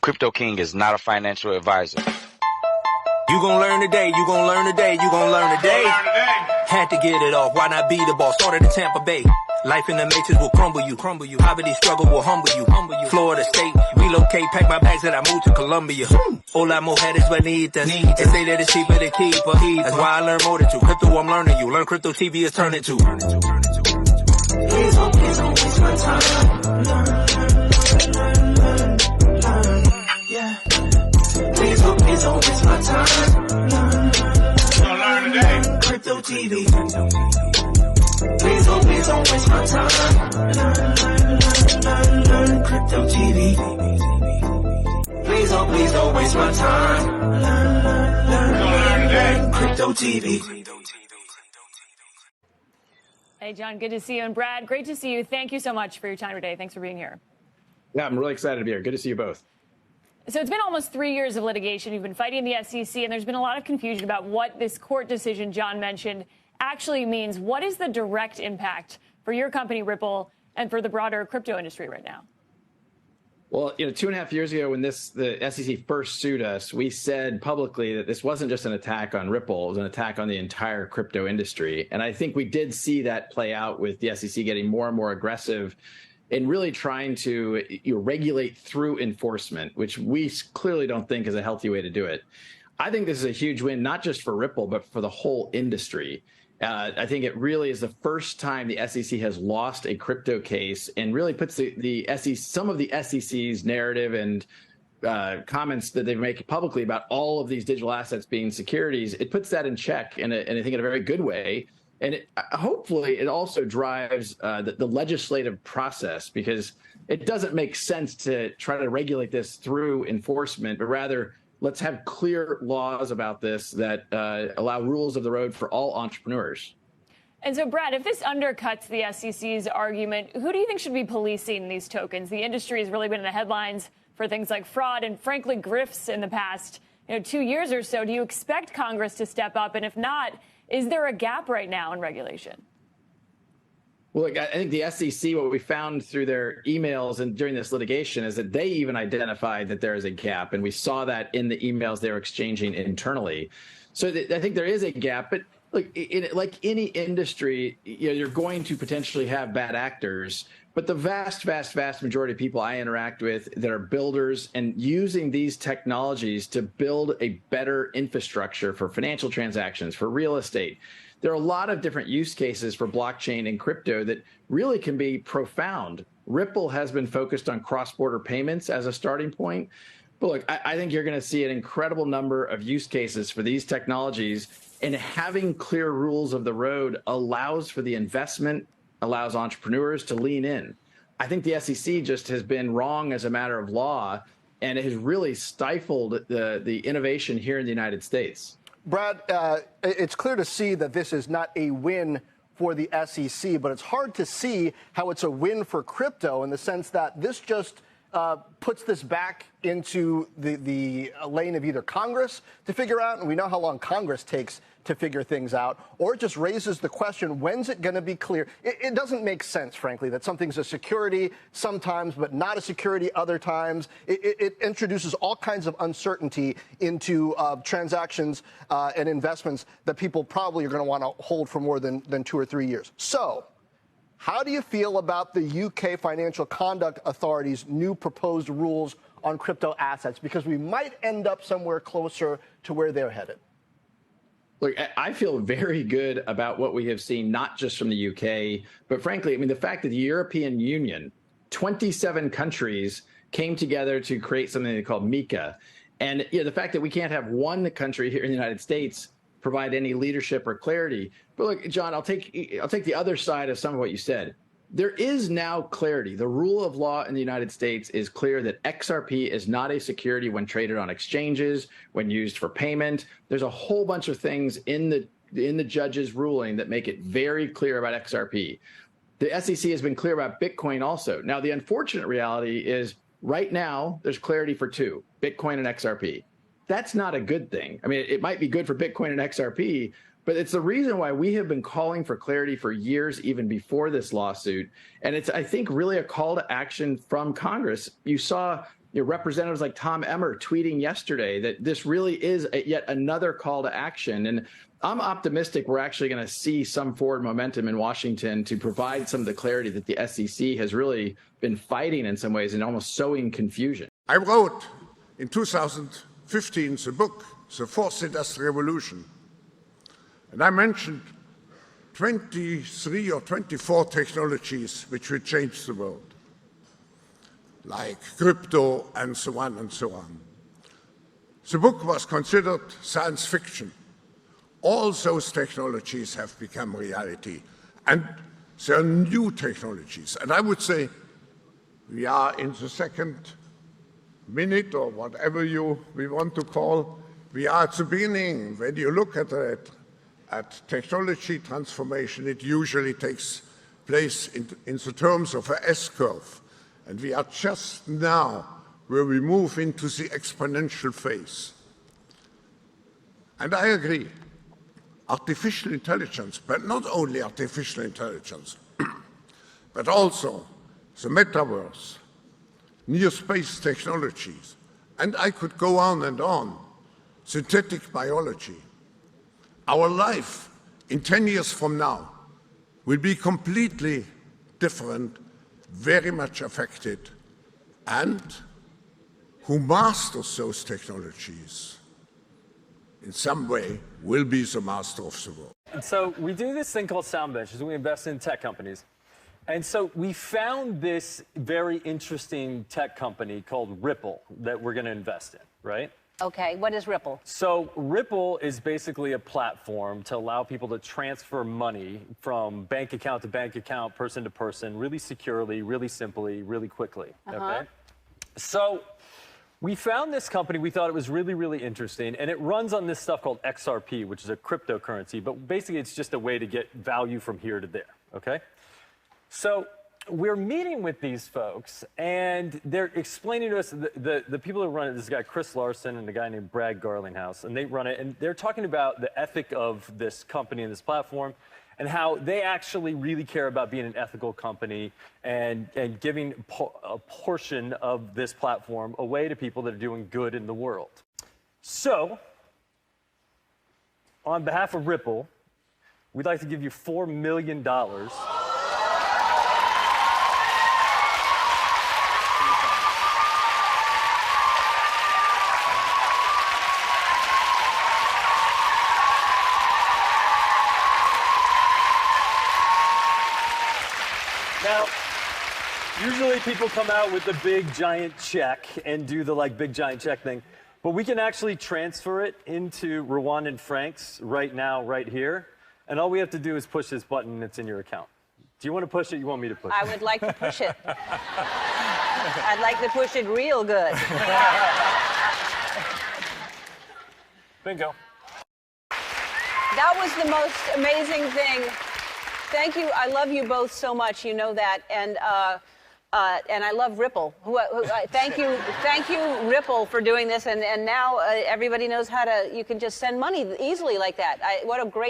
Crypto King is not a financial advisor. You gon' learn today, you gon' learn today, you gon' learn today. Had to get it off, why not be the boss? Started in Tampa Bay. Life in the matrix will crumble you. Poverty struggle will humble you. Florida State, relocate, pack my bags and I moved to Colombia. Hola mujeres bonitas, they say that it's cheaper to keep her. That's why I learn more than two. Crypto, I'm learning you. Learn crypto TV is turning to. Please don't waste my time. Learn, yeah. Please don't waste my time. Learn today. Crypto TV. Please don't waste my time. Learn Crypto TV. Please don't waste my time. Learn Crypto TV. Hey, John, good to see you. And Brad, great to see you. Thank you so much for your time today. Thanks for being here. Yeah, I'm really excited to be here. Good to see you both. So it's been almost 3 years of litigation. You've been fighting the SEC, and there's been a lot of confusion about what this court decision John mentioned actually means. What is the direct impact for your company, Ripple, and for the broader crypto industry right now? Well, 2.5 years ago when the SEC first sued us, we said publicly that this wasn't just an attack on Ripple, it was an attack on the entire crypto industry. And I think we did see that play out with the SEC getting more and more aggressive in really trying to regulate through enforcement, which we clearly don't think is a healthy way to do it. I think this is a huge win, not just for Ripple, but for the whole industry. I think it really is the first time the SEC has lost a crypto case and really puts the SEC, some of the SEC's narrative and comments that they make publicly about all of these digital assets being securities, it puts that in check, and I think in a very good way. And hopefully it also drives the legislative process, because it doesn't make sense to try to regulate this through enforcement, but rather let's have clear laws about this that allow rules of the road for all entrepreneurs. And so, Brad, if this undercuts the SEC's argument, who do you think should be policing these tokens? The industry has really been in the headlines for things like fraud and, frankly, grifts in the past 2 years or so. Do you expect Congress to step up? And if not, is there a gap right now in regulation? Well, I think the SEC, what we found through their emails and during this litigation is that they even identified that there is a gap. And we saw that in the emails they were exchanging internally. So I think there is a gap. But look, like any industry, you're going to potentially have bad actors. But the vast majority of people I interact with that are builders and using these technologies to build a better infrastructure for financial transactions, for real estate. There are a lot of different use cases for blockchain and crypto that really can be profound. Ripple has been focused on cross-border payments as a starting point. But look, I think you're going to see an incredible number of use cases for these technologies, and having clear rules of the road allows for the investment, allows entrepreneurs to lean in. I think the SEC just has been wrong as a matter of law, and it has really stifled the innovation here in the United States. Brad, it's clear to see that this is not a win for the SEC, but it's hard to see how it's a win for crypto in the sense that this just puts this back into the lane of either Congress to figure out, and we know how long Congress takes to figure things out, or it just raises the question, when's it going to be clear? It doesn't make sense, frankly, that something's a security sometimes, but not a security other times. It introduces all kinds of uncertainty into transactions and investments that people probably are going to want to hold for more than 2 or 3 years. So how do you feel about the UK Financial Conduct Authority's new proposed rules on crypto assets? Because we might end up somewhere closer to where they're headed. Look, I feel very good about what we have seen, not just from the UK, but frankly, I mean, the fact that the European Union, 27 countries came together to create something they call MiCA. And the fact that we can't have one country here in the United States provide any leadership or clarity. But look, John, I'll take the other side of some of what you said. There is now clarity. The rule of law in the United States is clear that XRP is not a security when traded on exchanges, when used for payment. There's a whole bunch of things in the judge's ruling that make it very clear about XRP. The SEC has been clear about Bitcoin also. Now, the unfortunate reality is right now there's clarity for two, Bitcoin and XRP. That's not a good thing. I mean, it might be good for Bitcoin and XRP, but it's the reason why we have been calling for clarity for years, even before this lawsuit. And it's, I think, really a call to action from Congress. You saw representatives like Tom Emmer tweeting yesterday that this really is yet another call to action. And I'm optimistic we're actually going to see some forward momentum in Washington to provide some of the clarity that the SEC has really been fighting in some ways and almost sowing confusion. I wrote in 2015 the book, The Fourth Industrial Revolution, and I mentioned 23 or 24 technologies which will change the world, like crypto and so on and so on. The book was considered science fiction. All those technologies have become reality, and there are new technologies. And I would say we are in the second minute, or whatever we want to call. We are at the beginning. When you look at it, at technology transformation, it usually takes place in the terms of an S-curve. And we are just now where we move into the exponential phase. And I agree. Artificial intelligence, but not only artificial intelligence, but also the metaverse, near space technologies, and I could go on and on, synthetic biology. Our life in 10 years from now will be completely different, very much affected, and who masters those technologies in some way will be the master of the world. And so we do this thing called sound benches. We invest in tech companies. And so we found this very interesting tech company called Ripple that we're going to invest in, right? Okay, what is Ripple? So Ripple is basically a platform to allow people to transfer money from bank account to bank account, person to person, really securely, really simply, really quickly. Okay? So we found this company. We thought it was really, really interesting. And it runs on this stuff called XRP, which is a cryptocurrency. But basically, it's just a way to get value from here to there. Okay? So we're meeting with these folks, and they're explaining to us, the people who run it, this guy Chris Larson and a guy named Brad Garlinghouse, and they run it, and they're talking about the ethic of this company and this platform, and how they actually really care about being an ethical company and giving a portion of this platform away to people that are doing good in the world. So, on behalf of Ripple, we'd like to give you $4 million. Now, usually people come out with the big giant check and do the big giant check thing, but we can actually transfer it into Rwandan francs right now, right here, and all we have to do is push this button and it's in your account. Do you want to push it? You want me to push it? I would like to push it. I'd like to push it real good. Bingo. That was the most amazing thing. Thank you. I love you both so much. You know that, and I love Ripple. Thank you, Ripple, for doing this. And now everybody knows how to. You can just send money easily like that. What a great